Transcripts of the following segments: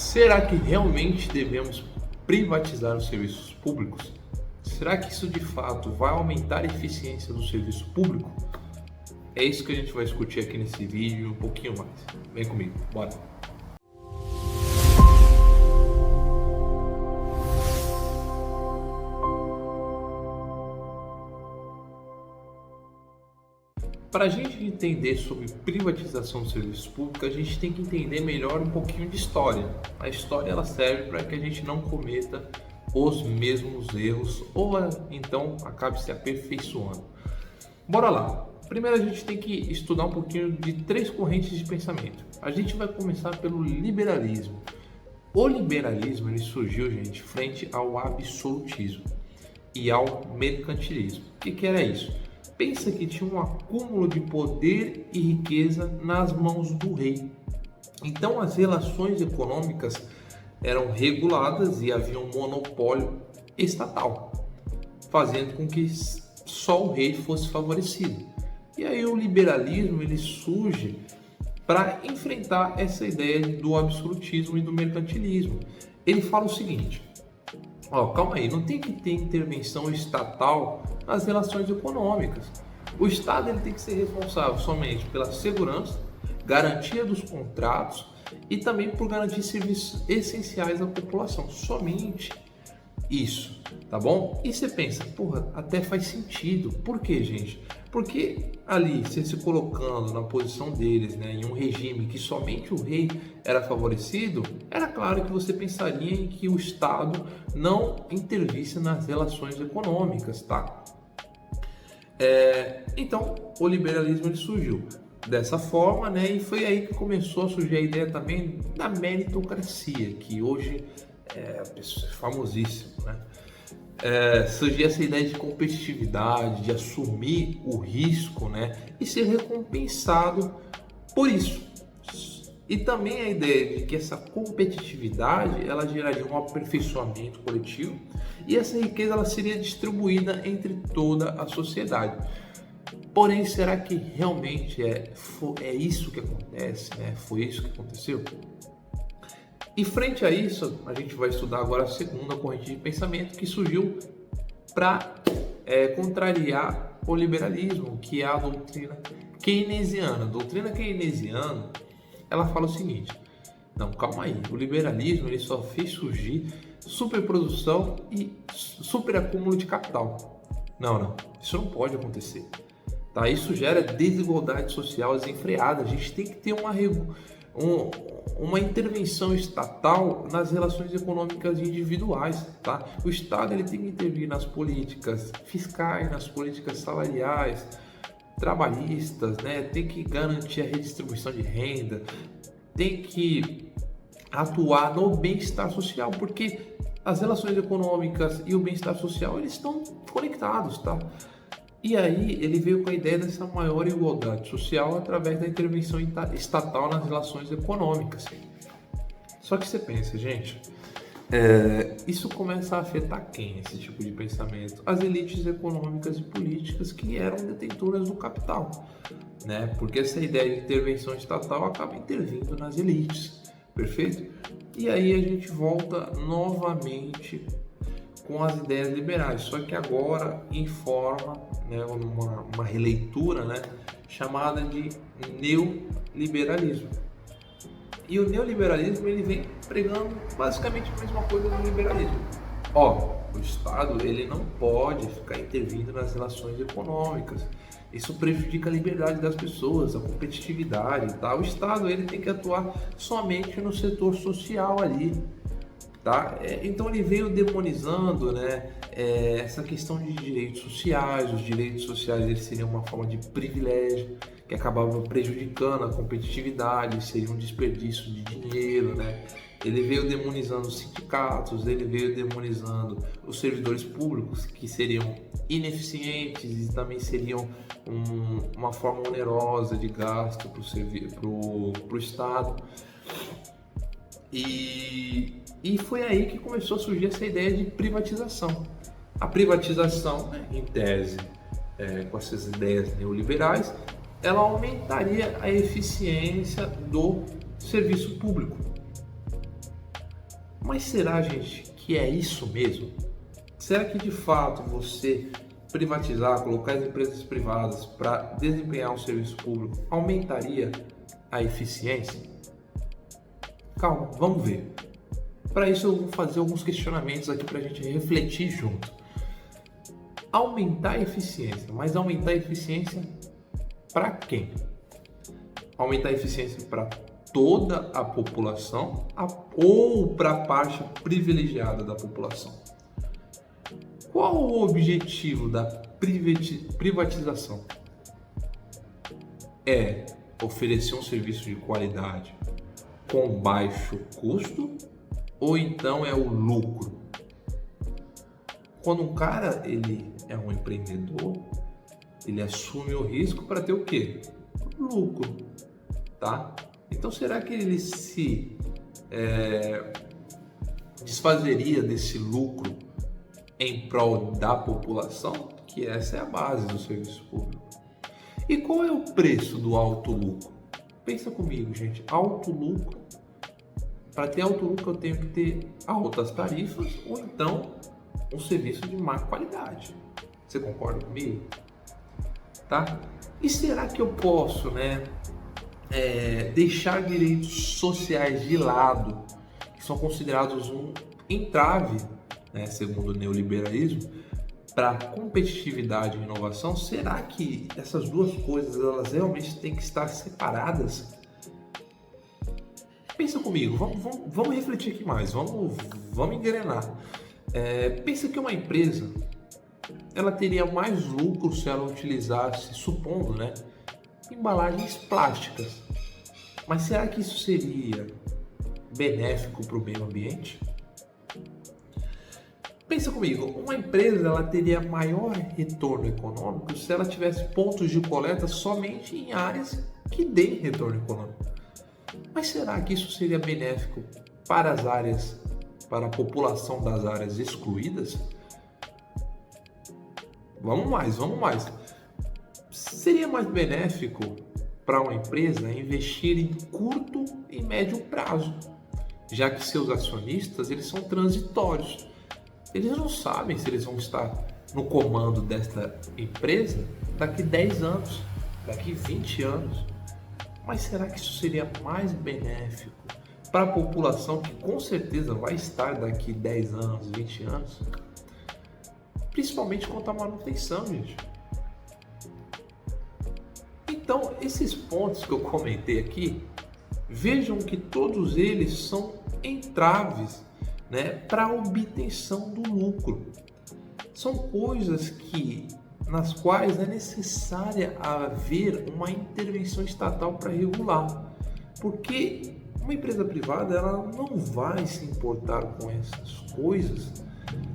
Será que realmente devemos privatizar os serviços públicos? Será que isso de fato vai aumentar a eficiência do serviço público? É isso que a gente vai discutir aqui nesse vídeo e um pouquinho mais. Vem comigo, bora! Para a gente entender sobre privatização do serviço público, a gente tem que entender melhor um pouquinho de história. A história ela serve para que a gente não cometa os mesmos erros ou então acabe se aperfeiçoando. Bora lá! Primeiro a gente tem que estudar um pouquinho de três correntes de pensamento. A gente vai começar pelo liberalismo. O liberalismo ele surgiu, gente, frente ao absolutismo e ao mercantilismo. O que era isso? Pensa que tinha um acúmulo de poder e riqueza nas mãos do rei. Então as relações econômicas eram reguladas e havia um monopólio estatal, fazendo com que só o rei fosse favorecido. E aí o liberalismo ele surge para enfrentar essa ideia do absolutismo e do mercantilismo. Ele fala o seguinte: calma aí, não tem que ter intervenção estatal nas relações econômicas. O Estado ele tem que ser responsável somente pela segurança, garantia dos contratos e também por garantir serviços essenciais à população. Somente isso, tá bom? E você pensa, até faz sentido. Por quê, gente? Porque ali, você se colocando na posição deles, né, em um regime que somente o rei era favorecido, era claro que você pensaria em que o Estado não intervisse nas relações econômicas, tá? Então, o liberalismo ele surgiu dessa forma, né, e foi aí que começou a surgir a ideia também da meritocracia, que hoje é famosíssimo, né? Surgia essa ideia de competitividade, de assumir o risco, né, e ser recompensado por isso. E também a ideia de que essa competitividade ela geraria um aperfeiçoamento coletivo e essa riqueza ela seria distribuída entre toda a sociedade. Porém, será que realmente é isso que acontece, né? Foi isso que aconteceu? E frente a isso, a gente vai estudar agora a segunda corrente de pensamento que surgiu para contrariar o liberalismo, que é a doutrina keynesiana. A doutrina keynesiana, ela fala o seguinte: não, calma aí, o liberalismo ele só fez surgir superprodução e superacúmulo de capital. Não, isso não pode acontecer. Tá? Isso gera desigualdade social desenfreada. A gente tem que ter uma intervenção estatal nas relações econômicas individuais, tá? O Estado ele tem que intervir nas políticas fiscais, nas políticas salariais, trabalhistas, né? Tem que garantir a redistribuição de renda, tem que atuar no bem-estar social, porque as relações econômicas e o bem-estar social eles estão conectados, tá? E aí ele veio com a ideia dessa maior igualdade social através da intervenção estatal nas relações econômicas. Só que você pensa, gente, isso começa a afetar quem, esse tipo de pensamento? As elites econômicas e políticas que eram detentoras do capital, né? Porque essa ideia de intervenção estatal acaba intervindo nas elites, perfeito? E aí a gente volta novamente com as ideias liberais, só que agora em forma, né, uma releitura, né, chamada de neoliberalismo. E o neoliberalismo ele vem pregando basicamente a mesma coisa do liberalismo. O Estado ele não pode ficar intervindo nas relações econômicas. Isso prejudica a liberdade das pessoas, a competitividade, tá? O Estado ele tem que atuar somente no setor social ali. Tá? Então ele veio demonizando, né, essa questão de direitos sociais. Os direitos sociais eles seriam uma forma de privilégio que acabava prejudicando a competitividade, seria um desperdício de dinheiro, né? Ele veio demonizando os sindicatos, ele veio demonizando os servidores públicos que seriam ineficientes e também seriam uma forma onerosa de gasto para o Estado. E foi aí que começou a surgir essa ideia de privatização. A privatização, né, em tese, com essas ideias neoliberais, ela aumentaria a eficiência do serviço público. Mas será, gente, que é isso mesmo? Será que de fato você privatizar, colocar as empresas privadas para desempenhar um serviço público aumentaria a eficiência? Calma, vamos ver. Para isso eu vou fazer alguns questionamentos aqui para a gente refletir junto. Aumentar a eficiência, mas aumentar a eficiência para quem? Aumentar a eficiência para toda a população ou para a parte privilegiada da população? Qual o objetivo da privatização? É oferecer um serviço de qualidade com baixo custo ou então é o lucro? Quando um cara ele é um empreendedor, ele assume o risco para ter o quê? Lucro, tá? Então será que ele se desfazeria desse lucro em prol da população? Que essa é a base do serviço público. E qual é o preço do alto lucro? Pensa comigo, gente. Alto lucro. Para ter alto lucro eu tenho que ter altas tarifas ou então um serviço de má qualidade. Você concorda comigo? Tá? E será que eu posso, deixar direitos sociais de lado, que são considerados um entrave, segundo o neoliberalismo, para competitividade e inovação? Será que essas duas coisas elas realmente têm que estar separadas? Pensa comigo, vamos refletir aqui mais, vamos engrenar. Pensa que uma empresa ela teria mais lucro se ela utilizasse, supondo, embalagens plásticas. Mas será que isso seria benéfico para o meio ambiente? Pensa comigo, uma empresa ela teria maior retorno econômico se ela tivesse pontos de coleta somente em áreas que deem retorno econômico. Mas será que isso seria benéfico para as áreas, para a população das áreas excluídas? Vamos mais. Seria mais benéfico para uma empresa investir em curto e médio prazo, já que seus acionistas eles são transitórios. Eles não sabem se eles vão estar no comando desta empresa daqui 10 anos, daqui 20 anos. Mas será que isso seria mais benéfico para a população que com certeza vai estar daqui 10 anos, 20 anos? Principalmente quanto à manutenção, gente. Então, esses pontos que eu comentei aqui, vejam que todos eles são entraves, para a obtenção do lucro. São coisas nas quais é necessária haver uma intervenção estatal para regular, porque uma empresa privada ela não vai se importar com essas coisas,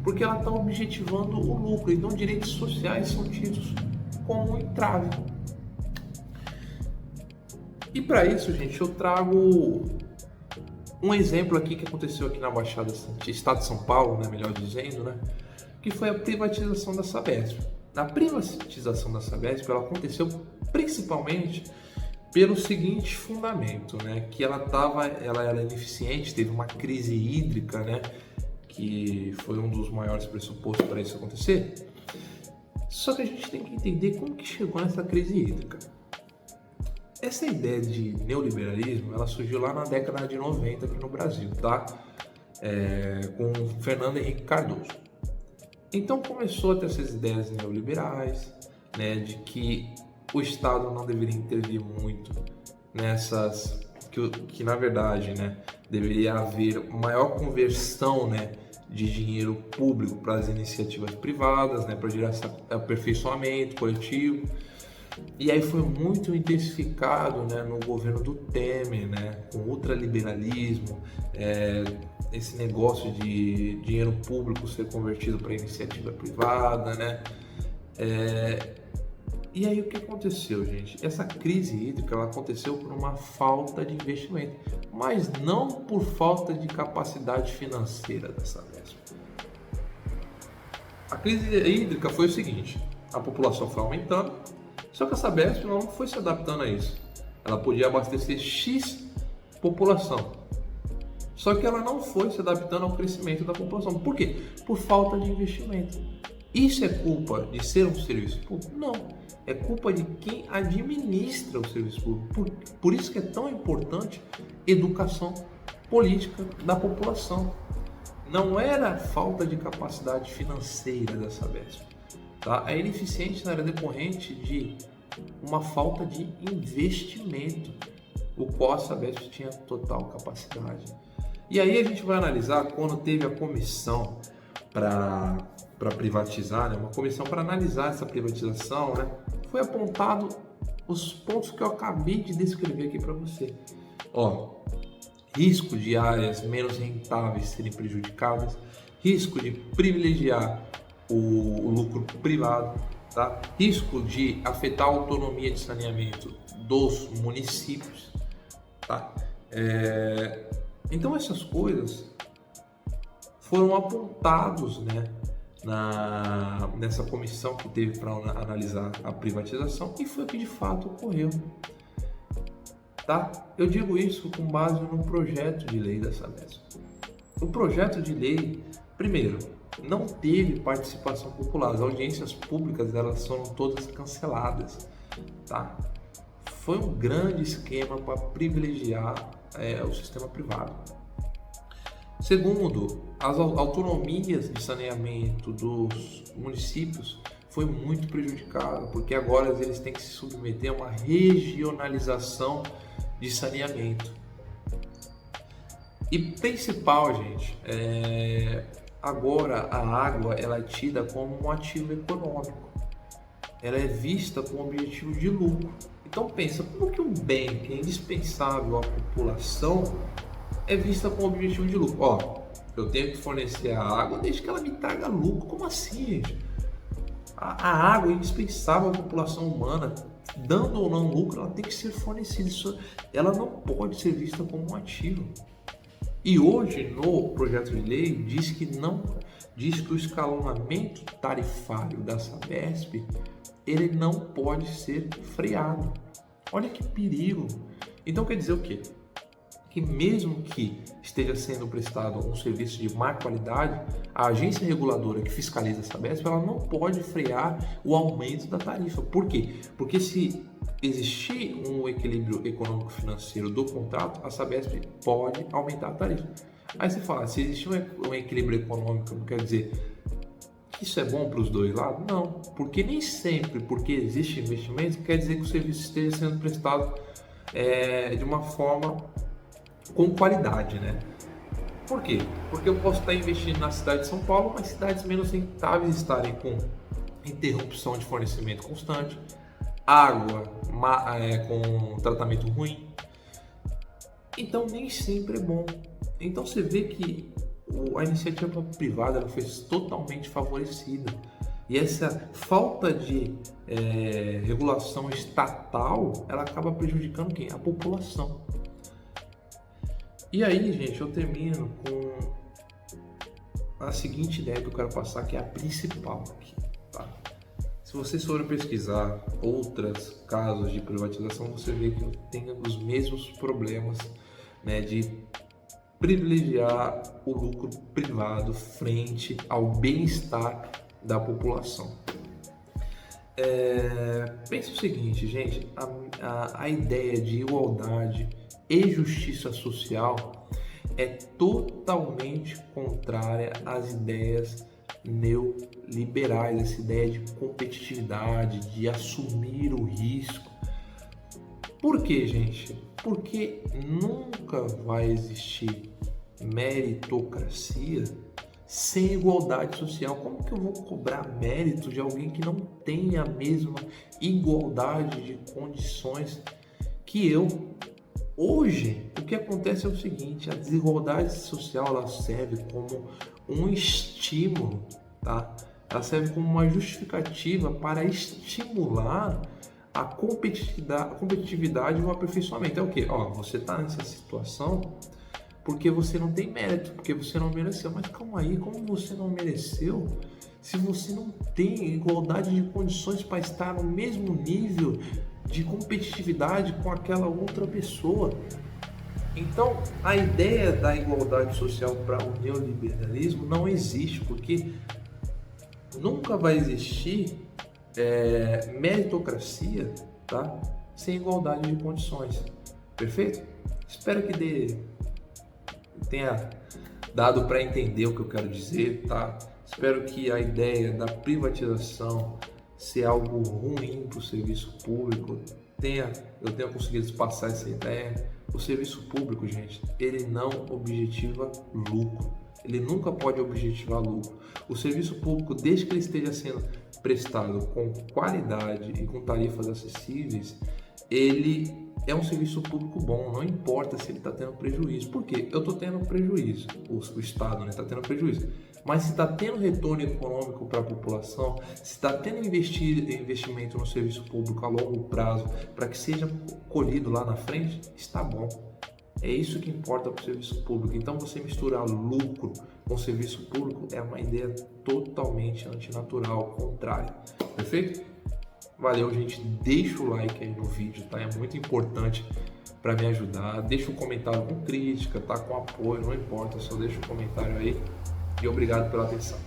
porque ela está objetivando o lucro. Então direitos sociais são tidos como um entrave. E para isso, gente, eu trago um exemplo aqui que aconteceu aqui na Baixada Santista, estado de São Paulo, melhor dizendo, que foi a privatização da Sabesp. A privatização da Sabesp ela aconteceu principalmente pelo seguinte fundamento, que ela era ineficiente, teve uma crise hídrica, que foi um dos maiores pressupostos para isso acontecer. Só que a gente tem que entender como que chegou nessa crise hídrica. Essa ideia de neoliberalismo, ela surgiu lá na década de 90 aqui no Brasil, tá? Com Fernando Henrique Cardoso. Então começou a ter essas ideias neoliberais, de que o Estado não deveria intervir muito nessas, que na verdade, deveria haver maior conversão, de dinheiro público para as iniciativas privadas, para gerar esse aperfeiçoamento coletivo. E aí foi muito intensificado no governo do Temer, com ultraliberalismo, esse negócio de dinheiro público ser convertido para iniciativa privada, E aí o que aconteceu, gente? Essa crise hídrica ela aconteceu por uma falta de investimento, mas não por falta de capacidade financeira da Sabesp. A crise hídrica foi o seguinte: a população foi aumentando, só que a Sabesp não foi se adaptando a isso. Ela podia abastecer X população. Só que ela não foi se adaptando ao crescimento da população. Por quê? Por falta de investimento. Isso é culpa de ser um serviço público? Não. É culpa de quem administra o serviço público. Por isso que é tão importante educação política da população. Não era falta de capacidade financeira da Sabesp. Tá? A ineficiência era decorrente de uma falta de investimento, o qual a Sabesp tinha total capacidade. E aí a gente vai analisar quando teve a comissão para privatizar, né? Uma comissão para analisar essa privatização, né? Foi apontado os pontos que eu acabei de descrever aqui para você. Risco de áreas menos rentáveis serem prejudicadas, risco de privilegiar o lucro privado, tá? Risco de afetar a autonomia de saneamento dos municípios, tá? Então essas coisas foram apontados, né, nessa comissão que teve para analisar a privatização, e foi o que de fato ocorreu. Tá? Eu digo isso com base no projeto de lei da Sabesp. O projeto de lei, primeiro, não teve participação popular. As audiências públicas, elas foram todas canceladas. Tá? Foi um grande esquema para privilegiar o sistema privado. Segundo, as autonomias de saneamento dos municípios foi muito prejudicada, porque agora eles têm que se submeter a uma regionalização de saneamento. E principal, gente, agora a água ela é tida como um ativo econômico. Ela é vista com o objetivo de lucro. Então pensa, como que um bem que é indispensável à população é vista com o objetivo de lucro? Eu tenho que fornecer a água desde que ela me traga lucro. Como assim, gente? A água é indispensável à população humana. Dando ou não lucro, ela tem que ser fornecida. Ela não pode ser vista como um ativo. E hoje, no projeto de lei, diz que o escalonamento tarifário da Sabesp, ele não pode ser freado. Olha que perigo. Então quer dizer o quê? Que mesmo que esteja sendo prestado um serviço de má qualidade, a agência reguladora que fiscaliza a Sabesp, ela não pode frear o aumento da tarifa. Por quê? Porque se existir um equilíbrio econômico-financeiro do contrato, a Sabesp pode aumentar a tarifa. Aí você fala, se existe um equilíbrio econômico, não quer dizer que isso é bom para os dois lados? Não, porque nem sempre porque existe investimento quer dizer que o serviço esteja sendo prestado de uma forma com qualidade, né? Por quê? Porque eu posso estar investindo na cidade de São Paulo, mas cidades menos rentáveis estarem com interrupção de fornecimento constante, água com tratamento ruim. Então nem sempre é bom. Então você vê que a iniciativa privada ela foi totalmente favorecida. E essa falta de regulação estatal, ela acaba prejudicando quem? A população. E aí, gente, eu termino com a seguinte ideia que eu quero passar, que é a principal aqui, tá? Se vocês forem pesquisar outros casos de privatização, você vê que tem os mesmos problemas, né, de privilegiar o lucro privado frente ao bem-estar da população. Pensa o seguinte, gente, a ideia de igualdade e justiça social é totalmente contrária às ideias neoliberais, essa ideia de competitividade, de assumir o risco. Por quê, gente? Porque nunca vai existir meritocracia sem igualdade social. Como que eu vou cobrar mérito de alguém que não tem a mesma igualdade de condições que eu? Hoje, o que acontece é o seguinte, a desigualdade social ela serve como um estímulo, tá? Ela serve como uma justificativa para estimular a competitividade e o aperfeiçoamento. É o quê? Você está nessa situação porque você não tem mérito, porque você não mereceu. Mas calma aí, como você não mereceu se você não tem igualdade de condições para estar no mesmo nível de competitividade com aquela outra pessoa? Então, a ideia da igualdade social para o neoliberalismo não existe, porque nunca vai existir meritocracia, tá? Sem igualdade de condições. Perfeito? Espero que tenha dado para entender o que eu quero dizer, tá? Espero que a ideia da privatização ser algo ruim para o serviço público eu tenha conseguido passar essa ideia. O serviço público, gente, ele não objetiva lucro. Ele nunca pode objetivar lucro. O serviço público, desde que ele esteja sendo prestado com qualidade e com tarifas acessíveis, ele é um serviço público bom, não importa se ele está tendo prejuízo. Por quê? Eu estou tendo prejuízo, o Estado está tendo prejuízo. Mas se está tendo retorno econômico para a população, se está tendo investimento no serviço público a longo prazo, para que seja colhido lá na frente, está bom. É isso que importa para o serviço público. Então, você misturar lucro com serviço público é uma ideia totalmente antinatural, contrária. Perfeito? Valeu, gente. Deixa o like aí no vídeo, tá? É muito importante para me ajudar. Deixa um comentário com crítica, tá? Com apoio, não importa, só deixa um comentário aí. E obrigado pela atenção.